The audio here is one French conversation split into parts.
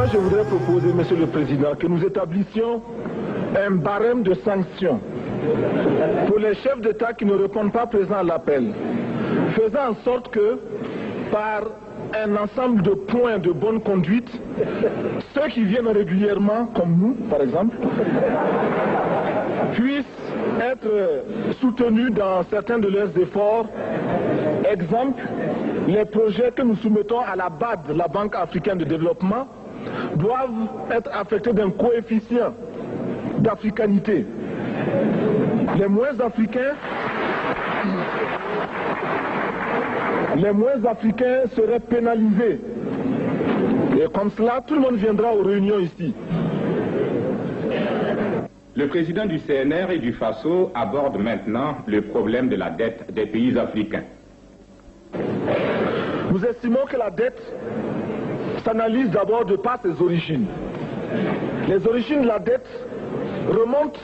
moi, je voudrais proposer, Monsieur le Président, que nous établissions un barème de sanctions pour les chefs d'État qui ne répondent pas présents à l'appel, faisant en sorte que, par un ensemble de points de bonne conduite, ceux qui viennent régulièrement, comme nous, par exemple, puissent être soutenus dans certains de leurs efforts. Exemple, les projets que nous soumettons à la BAD, la Banque africaine de développement, doivent être affectés d'un coefficient d'africanité. Les moins africains seraient pénalisés. Et comme cela, tout le monde viendra aux réunions ici. Le président du CNR et du FASO aborde maintenant le problème de la dette des pays africains. Nous estimons que la dette s'analyse d'abord de par ses origines. Les origines de la dette remontent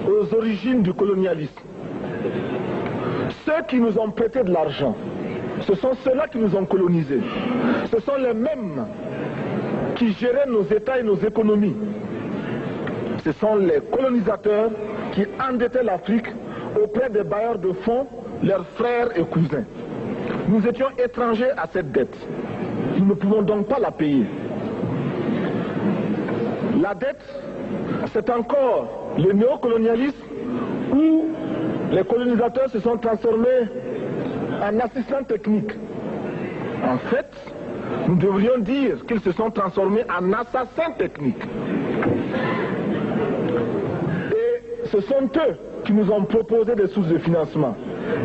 aux origines du colonialisme. Ceux qui nous ont prêté de l'argent, ce sont ceux-là qui nous ont colonisés. Ce sont les mêmes qui géraient nos États et nos économies. Ce sont les colonisateurs qui endettaient l'Afrique auprès des bailleurs de fonds, leurs frères et cousins. Nous étions étrangers à cette dette. Nous ne pouvons donc pas la payer. La dette, c'est encore le néocolonialisme où les colonisateurs se sont transformés en assistants techniques. En fait, nous devrions dire qu'ils se sont transformés en assassins techniques. Et ce sont eux qui nous ont proposé des sources de financement,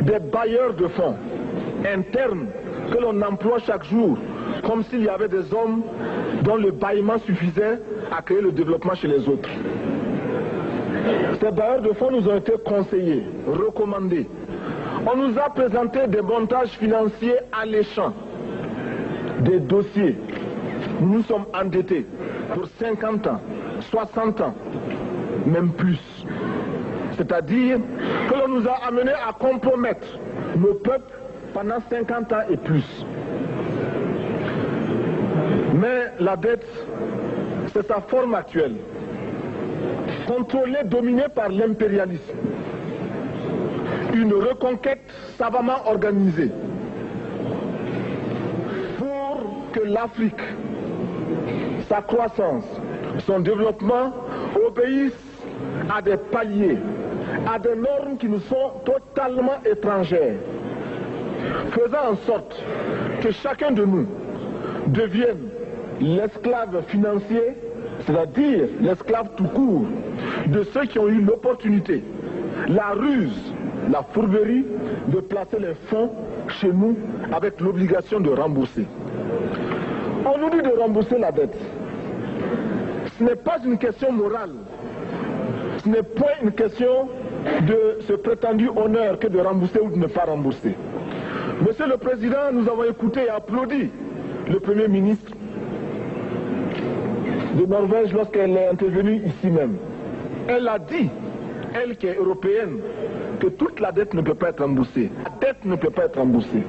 des bailleurs de fonds internes que l'on emploie chaque jour, comme s'il y avait des hommes dont le bâillement suffisait à créer le développement chez les autres. Ces bailleurs de fonds nous ont été conseillés, recommandés. On nous a présenté des montages financiers alléchants, des dossiers. Nous nous sommes endettés pour 50 ans, 60 ans, même plus. C'est-à-dire que l'on nous a amenés à compromettre nos peuples pendant 50 ans et plus. Mais la dette, c'est sa forme actuelle. Contrôlée, dominée par l'impérialisme. Une reconquête savamment organisée pour que l'Afrique, sa croissance, son développement obéissent à des paliers, à des normes qui nous sont totalement étrangères, faisant en sorte que chacun de nous devienne l'esclave financier, c'est-à-dire l'esclave tout court de ceux qui ont eu l'opportunité, la ruse, la fourberie de placer les fonds chez nous avec l'obligation de rembourser. On nous dit de rembourser la dette. Ce n'est pas une question morale. Ce n'est point une question de ce prétendu honneur que de rembourser ou de ne pas rembourser. Monsieur le Président, nous avons écouté et applaudi le Premier ministre de Norvège lorsqu'elle est intervenue ici même. Elle a dit, elle qui est européenne, que toute la dette ne peut pas être remboursée. La dette ne peut pas être remboursée.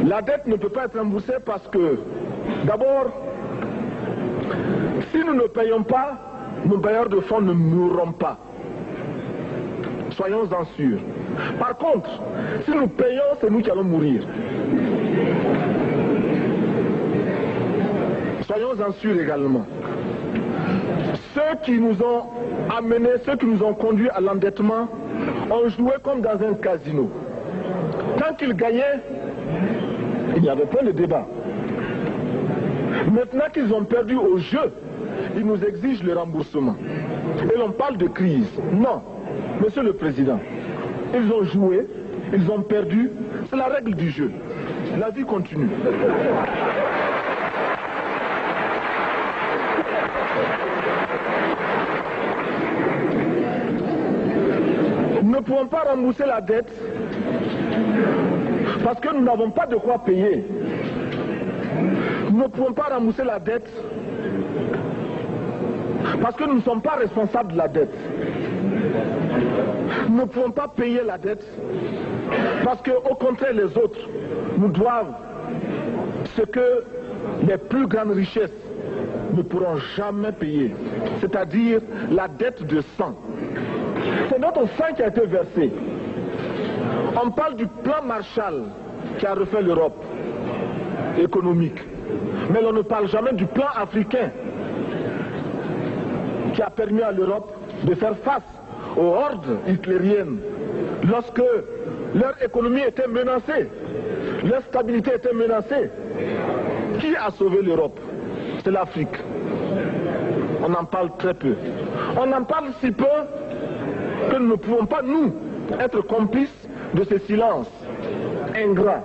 La dette ne peut pas être remboursée parce que, d'abord, si nous ne payons pas, nos bailleurs de fonds ne mourront pas. Soyons-en sûrs. Par contre, si nous payons, c'est nous qui allons mourir. Soyons-en sûrs également. Ceux qui nous ont amenés, ceux qui nous ont conduits à l'endettement, ont joué comme dans un casino. Tant qu'ils gagnaient, il n'y avait pas de débat. Maintenant qu'ils ont perdu au jeu, ils nous exigent le remboursement. Et l'on parle de crise. Non, Monsieur le Président, ils ont joué, ils ont perdu, c'est la règle du jeu. La vie continue. Nous ne pouvons pas rembourser la dette parce que nous n'avons pas de quoi payer. Nous ne pouvons pas rembourser la dette parce que nous ne sommes pas responsables de la dette. Nous ne pouvons pas payer la dette parce qu'au contraire les autres nous doivent ce que les plus grandes richesses ne pourront jamais payer, c'est-à-dire la dette de sang. C'est notre sang qui a été versé. On parle du plan Marshall qui a refait l'Europe économique, mais on ne parle jamais du plan africain qui a permis à l'Europe de faire face aux hordes hitlériennes lorsque leur économie était menacée, leur stabilité était menacée. Qui a sauvé l'Europe? C'est l'Afrique. On en parle très peu. On en parle si peu que nous ne pouvons pas, nous, être complices de ce silence ingrat.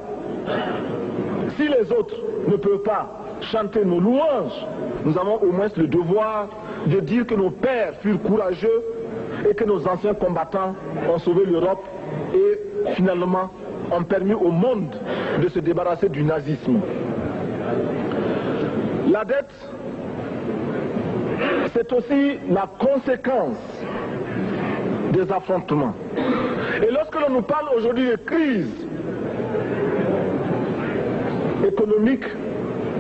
Si les autres ne peuvent pas chanter nos louanges, nous avons au moins le devoir de dire que nos pères furent courageux et que nos anciens combattants ont sauvé l'Europe et finalement ont permis au monde de se débarrasser du nazisme. La dette, c'est aussi la conséquence des affrontements. Et lorsque l'on nous parle aujourd'hui de crise économique,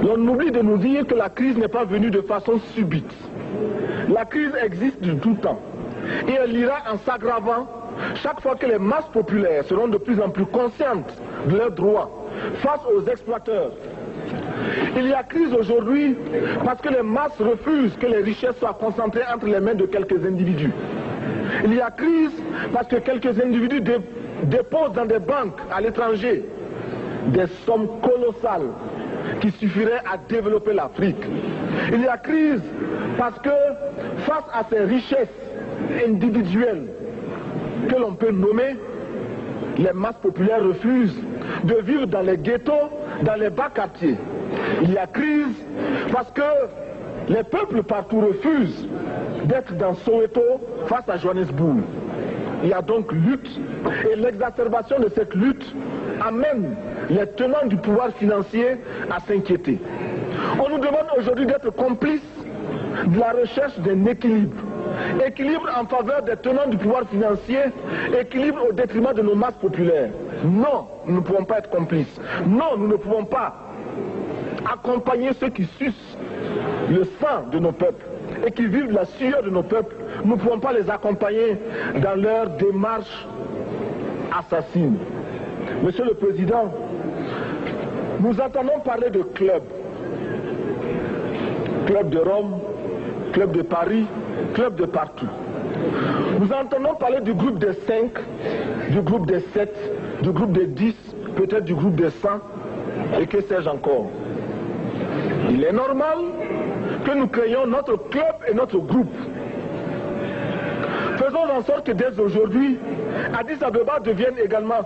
l'on oublie de nous dire que la crise n'est pas venue de façon subite. La crise existe de tout temps. Et elle ira en s'aggravant chaque fois que les masses populaires seront de plus en plus conscientes de leurs droits face aux exploiteurs. Il y a crise aujourd'hui parce que les masses refusent que les richesses soient concentrées entre les mains de quelques individus. Il y a crise parce que quelques individus déposent dans des banques à l'étranger des sommes colossales qui suffiraient à développer l'Afrique. Il y a crise parce que face à ces richesses individuelles que l'on peut nommer, les masses populaires refusent de vivre dans les ghettos, dans les bas quartiers. Il y a crise parce que les peuples partout refusent d'être dans Soweto face à Johannesburg. Il y a donc lutte et l'exacerbation de cette lutte amène les tenants du pouvoir financier à s'inquiéter. On nous demande aujourd'hui d'être complices de la recherche d'un équilibre. Équilibre en faveur des tenants du pouvoir financier, équilibre au détriment de nos masses populaires. Non, nous ne pouvons pas être complices. Non, nous ne pouvons pas accompagner ceux qui sucent le sang de nos peuples et qui vivent la sueur de nos peuples. Nous ne pouvons pas les accompagner dans leur démarche assassine. Monsieur le Président, nous entendons parler de clubs. Club de Rome, club de Paris, club de partout. Nous entendons parler du groupe des 5, du groupe des 7, du groupe des 10, peut-être du groupe des 100, et que sais-je encore. Il est normal que nous créions notre club et notre groupe. Faisons en sorte que dès aujourd'hui, Addis Abeba devienne également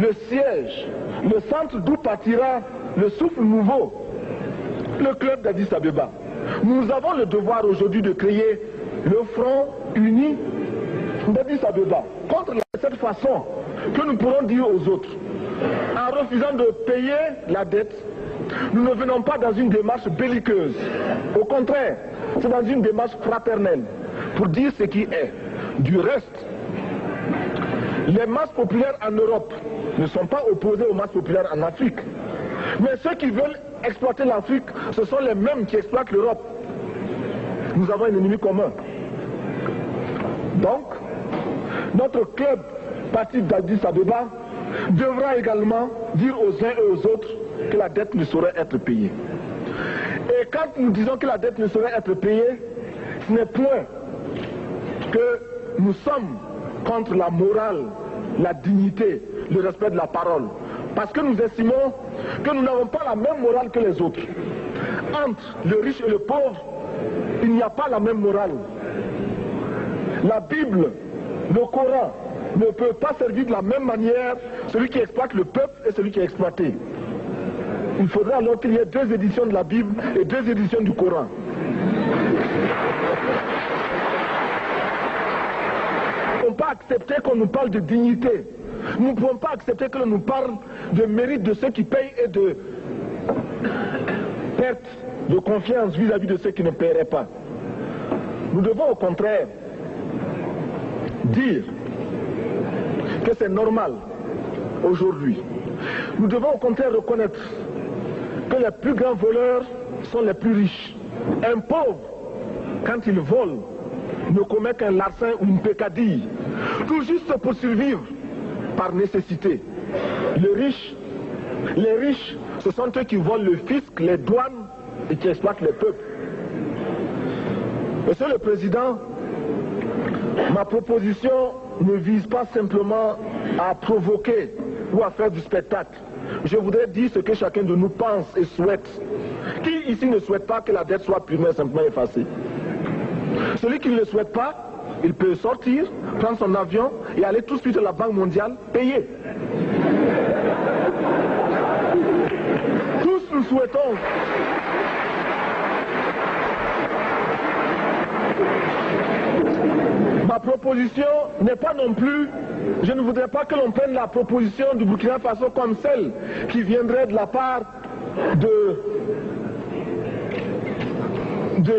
le siège, le centre d'où partira le souffle nouveau, le club d'Addis Abeba. Nous avons le devoir aujourd'hui de créer le front uni d'Addis Abeba contre cette façon que nous pourrons dire aux autres. En refusant de payer la dette, nous ne venons pas dans une démarche belliqueuse. Au contraire, c'est dans une démarche fraternelle pour dire ce qui est. Du reste, les masses populaires en Europe ne sont pas opposées aux masses populaires en Afrique. Mais ceux qui veulent exploiter l'Afrique, ce sont les mêmes qui exploitent l'Europe. Nous avons un ennemi commun. Donc, notre club, parti d'Addis Abeba, devra également dire aux uns et aux autres que la dette ne saurait être payée. Et quand nous disons que la dette ne saurait être payée, ce n'est point que nous sommes contre la morale, la dignité, le respect de la parole. Parce que nous estimons que nous n'avons pas la même morale que les autres. Entre le riche et le pauvre, il n'y a pas la même morale. La Bible, le Coran, ne peut pas servir de la même manière celui qui exploite le peuple et celui qui est exploité. Il faudra alors qu'il y ait 2 éditions de la Bible et 2 éditions du Coran. Nous ne pouvons pas accepter qu'on nous parle de dignité. Nous ne pouvons pas accepter que l'on nous parle de mérite de ceux qui payent et de perte de confiance vis-à-vis de ceux qui ne paieraient pas. Nous devons au contraire dire que c'est normal aujourd'hui. Nous devons au contraire reconnaître que les plus grands voleurs sont les plus riches. Un pauvre, quand il vole, ne commet qu'un larcin ou une peccadille, tout juste pour survivre par nécessité. Les riches, ce sont eux qui volent le fisc, les douanes et qui exploitent les peuples. Monsieur le Président, ma proposition ne vise pas simplement à provoquer ou à faire du spectacle. Je voudrais dire ce que chacun de nous pense et souhaite. Qui ici ne souhaite pas que la dette soit purement et simplement effacée? Celui qui ne le souhaite pas, il peut sortir, prendre son avion et aller tout de suite à la Banque mondiale payer. Tous nous souhaitons ma proposition n'est pas non plus, je ne voudrais pas que l'on prenne la proposition du Burkina Faso comme celle qui viendrait de la part de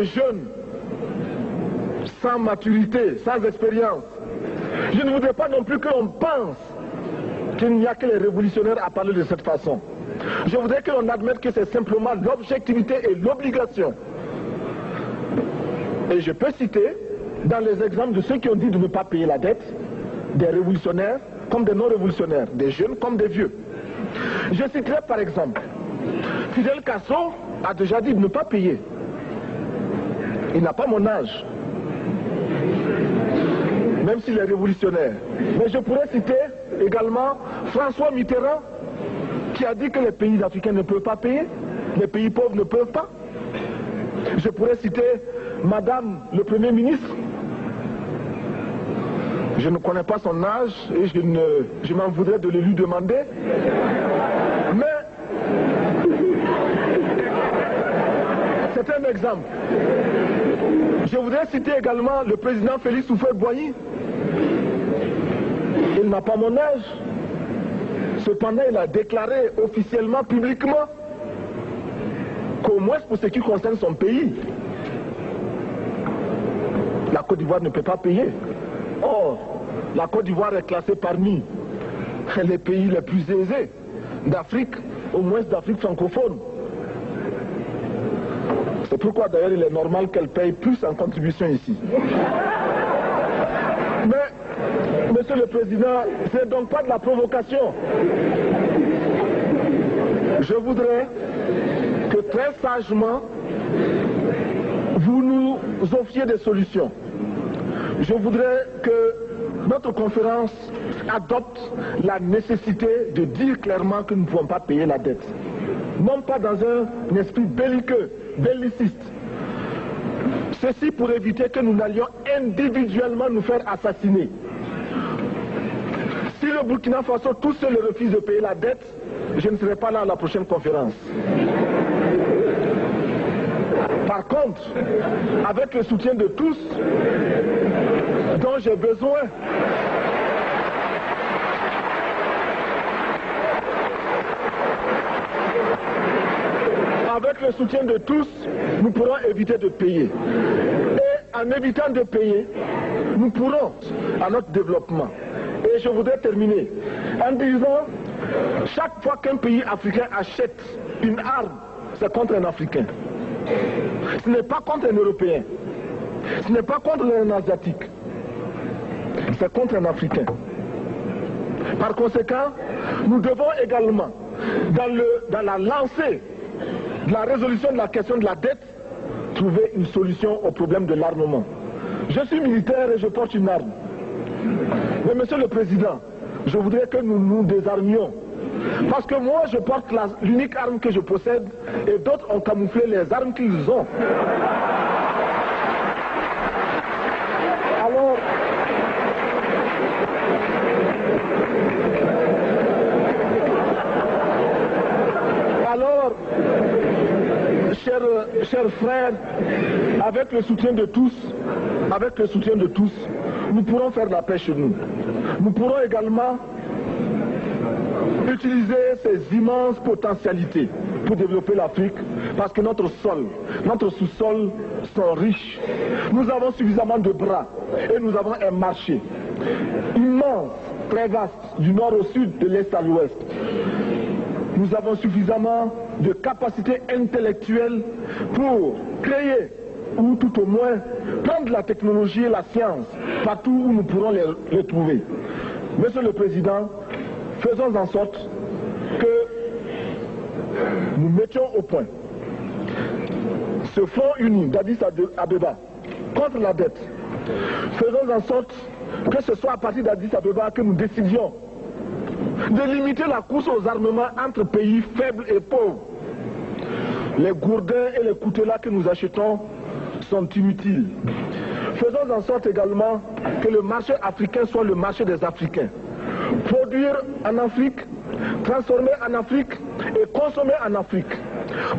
jeunes sans maturité, sans expérience. Je ne voudrais pas non plus que l'on pense qu'il n'y a que les révolutionnaires à parler de cette façon. Je voudrais que l'on admette que c'est simplement l'objectivité et l'obligation. Et je peux citer, dans les exemples de ceux qui ont dit de ne pas payer la dette, des révolutionnaires comme des non-révolutionnaires, des jeunes comme des vieux. Je citerai par exemple, Fidel Castro a déjà dit de ne pas payer. Il n'a pas mon âge, même s'il est révolutionnaire. Mais je pourrais citer également François Mitterrand, qui a dit que les pays africains ne peuvent pas payer, les pays pauvres ne peuvent pas. Je pourrais citer Madame le Premier ministre. Je ne connais pas son âge et je m'en voudrais de le lui demander. Mais c'est un exemple. Je voudrais citer également le président Félix Houphouët-Boigny. Il n'a pas mon âge. Cependant, il a déclaré officiellement, publiquement, qu'au moins pour ce qui concerne son pays, la Côte d'Ivoire ne peut pas payer. Or, la Côte d'Ivoire est classée parmi les pays les plus aisés d'Afrique, au moins d'Afrique francophone. C'est pourquoi d'ailleurs il est normal qu'elle paye plus en contribution ici. Mais, Monsieur le Président, ce n'est donc pas de la provocation. Je voudrais que très sagement, vous nous offriez des solutions. Je voudrais que notre conférence adopte la nécessité de dire clairement que nous ne pouvons pas payer la dette. Non pas dans un esprit belliqueux, belliciste. Ceci pour éviter que nous n'allions individuellement nous faire assassiner. Si le Burkina Faso tout seul refuse de payer la dette, je ne serai pas là à la prochaine conférence. Par contre, avec le soutien de tous, dont j'ai besoin, avec le soutien de tous, nous pourrons éviter de payer. Et en évitant de payer, nous pourrons à notre développement. Et je voudrais terminer en disant, chaque fois qu'un pays africain achète une arme, c'est contre un Africain. Ce n'est pas contre un Européen. Ce n'est pas contre un Asiatique. C'est contre un Africain. Par conséquent, nous devons également, dans la lancée de la résolution de la question de la dette, trouver une solution au problème de l'armement. Je suis militaire et je porte une arme. Mais Monsieur le Président, je voudrais que nous nous désarmions. Parce que moi, je porte l'unique arme que je possède et d'autres ont camouflé les armes qu'ils ont. Alors, chers frères, avec le soutien de tous, nous pourrons faire la paix chez nous. Nous pourrons également utiliser ces immenses potentialités pour développer l'Afrique, parce que notre sous-sol sont riches. Nous avons suffisamment de bras et nous avons un marché immense, très vaste, du nord au sud, de l'est à l'ouest. Nous avons suffisamment de capacités intellectuelles pour créer, ou tout au moins prendre la technologie et la science partout où nous pourrons les trouver. Monsieur le Président, faisons en sorte que nous mettions au point ce front uni d'Addis Abeba contre la dette. Faisons en sorte que ce soit à partir d'Addis Abeba que nous décidions de limiter la course aux armements entre pays faibles et pauvres. Les gourdins et les coutelas que nous achetons sont inutiles. Faisons en sorte également que le marché africain soit le marché des Africains. Produire en Afrique, transformer en Afrique et consommer en Afrique.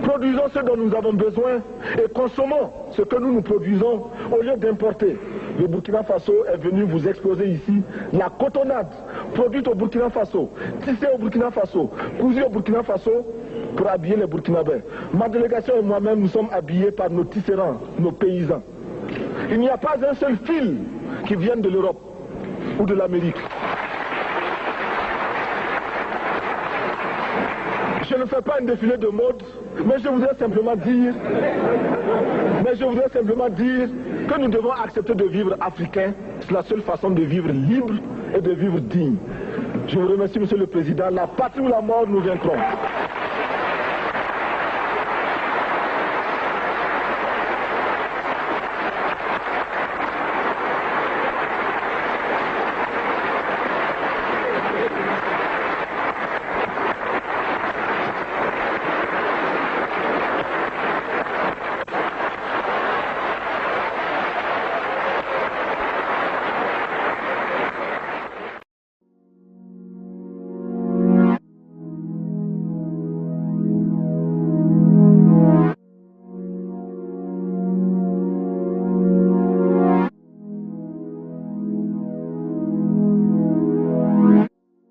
Produisons ce dont nous avons besoin et consommons ce que nous produisons au lieu d'importer. Le Burkina Faso est venu vous exposer ici la cotonnade produite au Burkina Faso, tissée au Burkina Faso, cousue au Burkina Faso pour habiller les Burkinabés. Ma délégation et moi-même, nous sommes habillés par nos tisserands, nos paysans. Il n'y a pas un seul fil qui vienne de l'Europe ou de l'Amérique. Je ne fais pas un défilé de mode, mais je voudrais simplement dire que nous devons accepter de vivre africain. C'est la seule façon de vivre libre et de vivre digne. Je vous remercie, Monsieur le Président. La patrie ou la mort, nous vaincrons.